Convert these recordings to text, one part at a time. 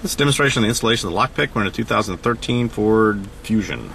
This is a demonstration of the installation of the lockpick. We're in a 2013 Ford Fusion.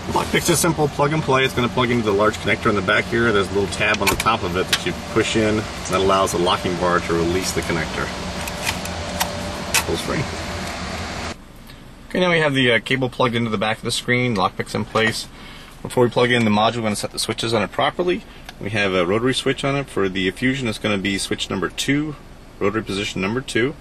Lockpick's just simple plug and play. It's going to plug into the large connector in the back here. There's a little tab on the top of it that you push in. That allows the locking bar to release the connector. Pulls free. Okay, now we have the cable plugged into the back of the screen. Lockpick's in place. Before we plug in the module, we're going to set the switches on it properly. We have a rotary switch on it. For the Fusion, it's going to be switch number 2, rotary position number 2.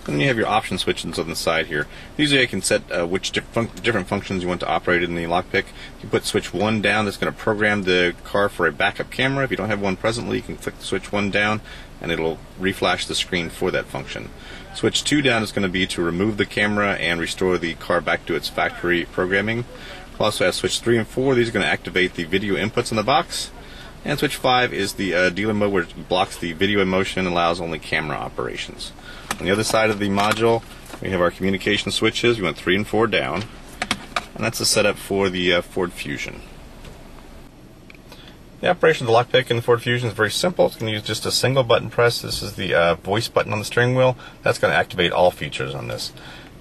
And then you have your option switches on the side here. Usually I can set which different functions you want to operate in the lockpick. If you put switch 1 down, that's going to program the car for a backup camera. If you don't have one presently, you can click the switch 1 down and it'll reflash the screen for that function. Switch 2 down is going to be to remove the camera and restore the car back to its factory programming. We'll also have switch 3 and 4. These are going to activate the video inputs in the box. And switch 5 is the dealer mode, where it blocks the video in motion and allows only camera operations. On the other side of the module, we have our communication switches. We want 3 and 4 down, and that's the setup for the Ford Fusion. The operation of the lockpick in the Ford Fusion is very simple. It's going to use just a single button press. This is the voice button on the steering wheel. That's going to activate all features on this.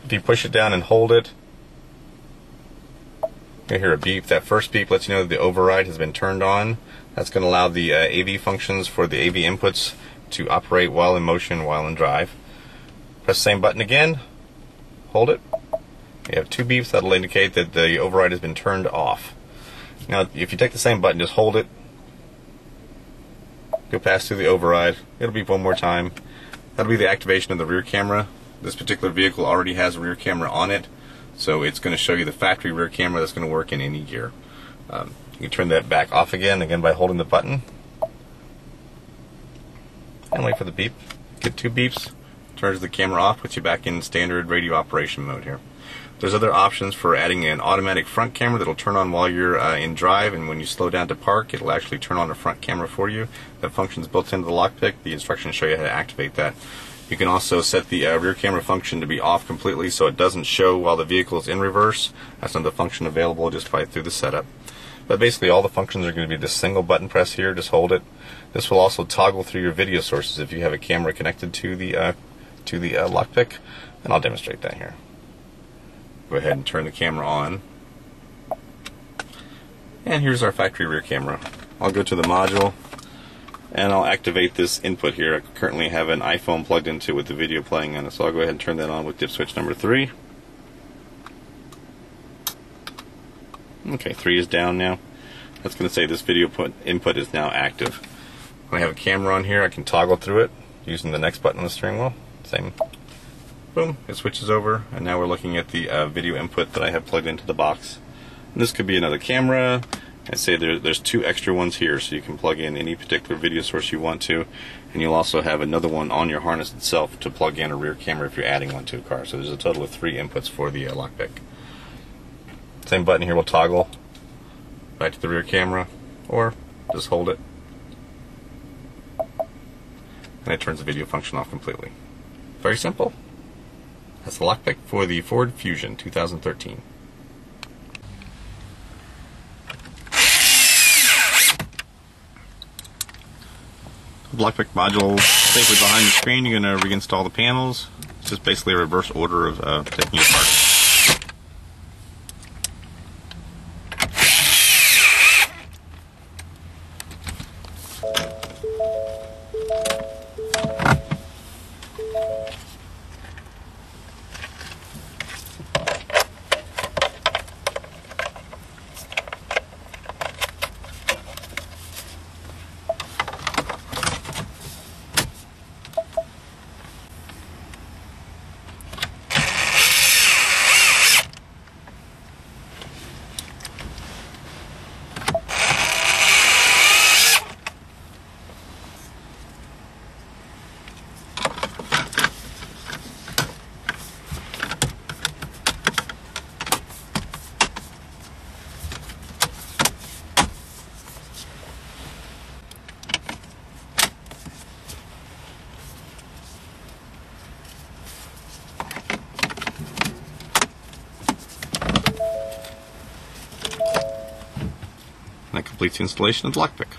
If you push it down and hold it, you'll hear a beep. That first beep lets you know that the override has been turned on. That's going to allow the AV functions for the AV inputs to operate while in motion, while in drive. Press the same button again, hold it. You have 2 beeps that will indicate that the override has been turned off. Now, if you take the same button, just hold it. You'll pass through the override. It'll beep one more time. That'll be the activation of the rear camera. This particular vehicle already has a rear camera on it, so it's going to show you the factory rear camera that's going to work in any gear. You can turn that back off again by holding the button. And wait for the beep. Get 2 beeps. Turns the camera off, puts you back in standard radio operation mode here. There's other options for adding an automatic front camera that'll turn on while you're in drive, and when you slow down to park, it'll actually turn on the front camera for you. That function's built into the lockpick. The instructions show you how to activate that. You can also set the rear camera function to be off completely so it doesn't show while the vehicle is in reverse. That's another function available just through the setup. But basically all the functions are going to be this single button press here. Just hold it. This will also toggle through your video sources if you have a camera connected to the lockpick, and I'll demonstrate that here. Go ahead and turn the camera on, and here's our factory rear camera. I'll go to the module and I'll activate this input here. I currently have an iPhone plugged into it with the video playing on it, so I'll go ahead and turn that on with dip switch number 3. Okay, 3 is down now. That's going to say this video input is now active. When I have a camera on here, I can toggle through it using the next button on the steering wheel. Same. Boom, it switches over, and now we're looking at the video input that I have plugged into the box. And this could be another camera. I'd say there's 2 extra ones here, so you can plug in any particular video source you want to, and you'll also have another one on your harness itself to plug in a rear camera if you're adding one to a car. So there's a total of 3 inputs for the lockpick. Same button here will toggle back to the rear camera, or just hold it, and it turns the video function off completely. Very simple. That's the lockpick for the Ford Fusion 2013. The lockpick module safely behind the screen. You're going to reinstall the panels. It's just basically a reverse order of taking it apart. That completes the installation of the lockpick.